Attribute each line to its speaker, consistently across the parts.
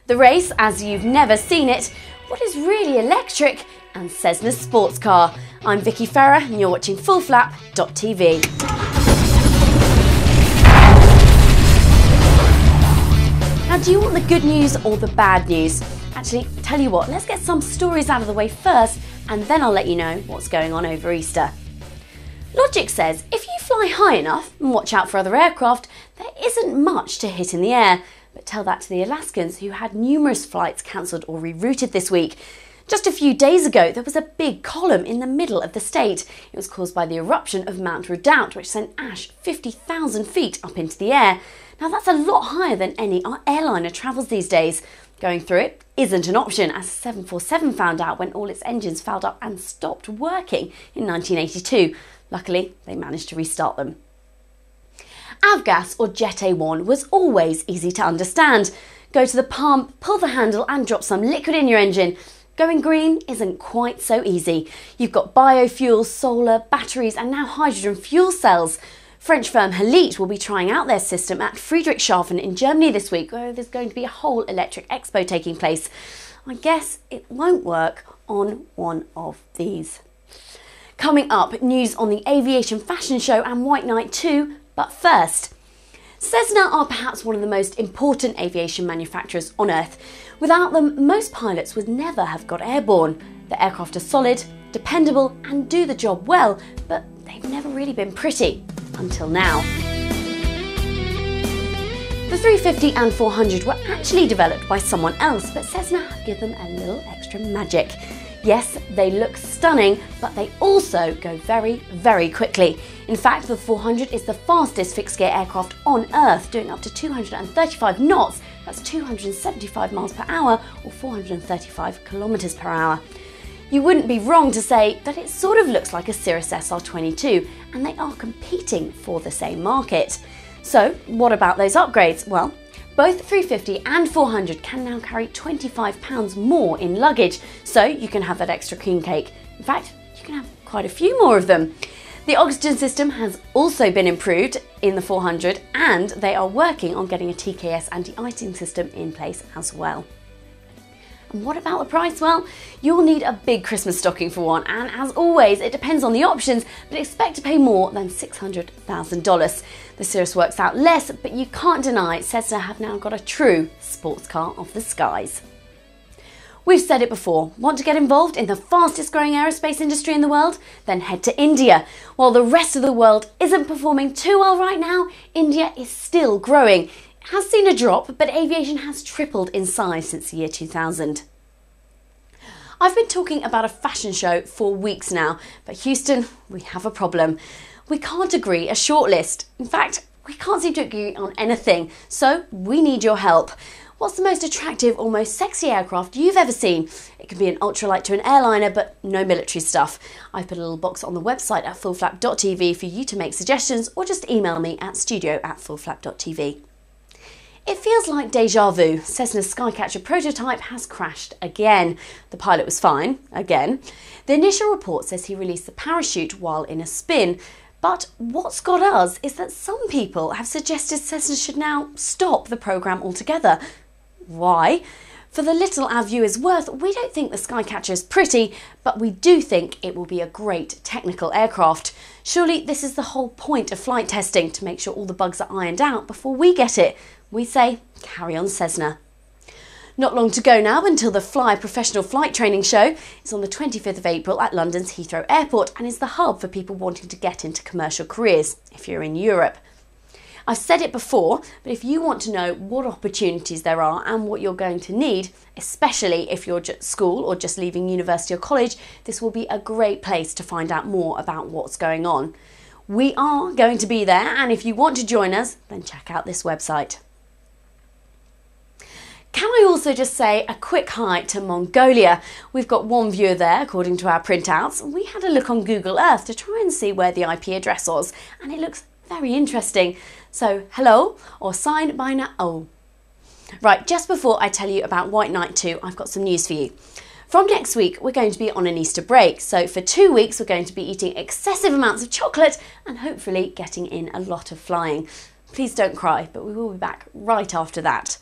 Speaker 1: The race as you've never seen it, what is really electric, and Cessna's sports car. I'm Vicky Ferrer and you're watching fullflap.tv. Now, do you want the good news or the bad news? Actually, tell you what, let's get some stories out of the way first and then I'll let you know what's going on over Easter. Logic says if you fly high enough and watch out for other aircraft, there isn't much to hit in the air. But tell that to the Alaskans who had numerous flights cancelled or rerouted this week. Just a few days ago, there was a big column in the middle of the state. It was caused by the eruption of Mount Redoubt, which sent ash 50,000 feet up into the air. Now that's a lot higher than any airliner travels these days. Going through it isn't an option, as 747 found out when all its engines fouled up and stopped working in 1982. Luckily, they managed to restart them. Avgas or Jet A1 was always easy to understand. Go to the pump, pull the handle and drop some liquid in your engine. Going green isn't quite so easy. You've got biofuels, solar, batteries and now hydrogen fuel cells. French firm Elite will be trying out their system at Friedrichshafen in Germany this week, where there's going to be a whole electric expo taking place. I guess it won't work on one of these. Coming up, news on the Aviation fashion show and White Night too, but first, Cessna are perhaps one of the most important aviation manufacturers on Earth. Without them, most pilots would never have got airborne. The aircraft are solid, dependable and do the job well, but they've never really been pretty, until now. The 350 and 400 were actually developed by someone else, but Cessna have given them a little extra magic. Yes, they look stunning, but they also go very, very quickly. In fact, the 400 is the fastest fixed-gear aircraft on Earth, doing up to 235 knots, that's 275 miles per hour or 435 kilometers per hour. You wouldn't be wrong to say that it sort of looks like a Cirrus SR22, and they are competing for the same market. So, what about those upgrades? Well, both 350 and 400 can now carry 25 pounds more in luggage, so you can have that extra king cake. In fact, you can have quite a few more of them. The oxygen system has also been improved in the 400 and they are working on getting a TKS anti-icing system in place as well. And what about the price? Well, you'll need a big Christmas stocking for one, and as always, it depends on the options, but expect to pay more than $600,000. The Cirrus works out less, but you can't deny Cessna have now got a true sports car of the skies. We've said it before, want to get involved in the fastest growing aerospace industry in the world? Then head to India. While the rest of the world isn't performing too well right now, India is still growing. It has seen a drop, but aviation has tripled in size since the year 2000. I've been talking about a fashion show for weeks now, but Houston, we have a problem. We can't agree a shortlist. In fact, we can't seem to agree on anything, so we need your help. What's the most attractive or most sexy aircraft you've ever seen? It could be an ultralight to an airliner, but no military stuff. I've put a little box on the website at fullflap.tv for you to make suggestions, or just email me at studio@fullflap.tv. It feels like deja vu. Cessna's Skycatcher prototype has crashed again. The pilot was fine, again. The initial report says he released the parachute while in a spin, but what's got us is that some people have suggested Cessna should now stop the programme altogether. Why? For the little our view is worth, we don't think the Skycatcher is pretty, but we do think it will be a great technical aircraft. Surely this is the whole point of flight testing, to make sure all the bugs are ironed out before we get it. We say, carry on Cessna. Not long to go now until the Fly Professional Flight Training Show. It's on the 25th of April at London's Heathrow Airport and is the hub for people wanting to get into commercial careers, if you're in Europe. I've said it before, but if you want to know what opportunities there are and what you're going to need, especially if you're at school or just leaving university or college, this will be a great place to find out more about what's going on. We are going to be there, and if you want to join us, then check out this website. Can I also just say a quick hi to Mongolia? We've got one viewer there according to our printouts. We had a look on Google Earth to try and see where the IP address was, and it looks very interesting. So hello, or sign by now. Oh. Right, just before I tell you about White Night 2, I've got some news for you. From next week, we're going to be on an Easter break. So for 2 weeks, we're going to be eating excessive amounts of chocolate and hopefully getting in a lot of flying. Please don't cry, but we will be back right after that.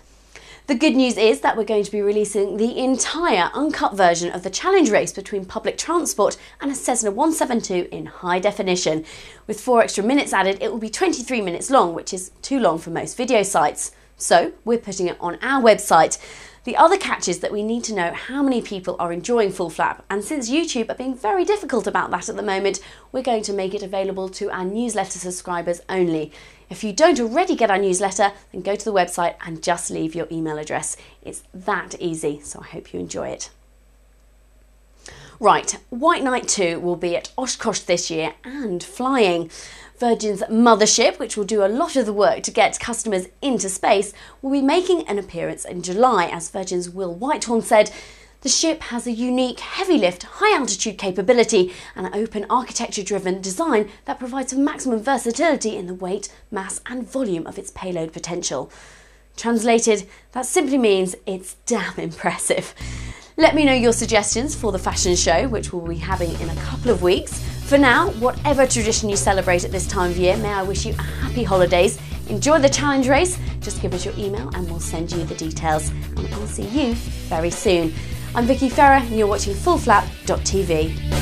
Speaker 1: The good news is that we're going to be releasing the entire uncut version of the challenge race between public transport and a Cessna 172 in high definition. With 4 extra minutes added, it will be 23 minutes long, which is too long for most video sites. So we're putting it on our website. The other catch is that we need to know how many people are enjoying full flap, and since YouTube are being very difficult about that at the moment, we're going to make it available to our newsletter subscribers only. If you don't already get our newsletter, then go to the website and just leave your email address. It's that easy, so I hope you enjoy it. Right, White Knight 2 will be at Oshkosh this year and flying. Virgin's mothership, which will do a lot of the work to get customers into space, will be making an appearance in July. As Virgin's Will Whitehorn said, the ship has a unique heavy lift, high altitude capability and an open architecture driven design that provides for maximum versatility in the weight, mass and volume of its payload potential. Translated, that simply means it's damn impressive. Let me know your suggestions for the fashion show, which we'll be having in a couple of weeks. For now, whatever tradition you celebrate at this time of year, may I wish you a happy holidays. Enjoy the challenge race. Just give us your email and we'll send you the details. And I'll see you very soon. I'm Vicky Ferrer and you're watching fullflap.tv.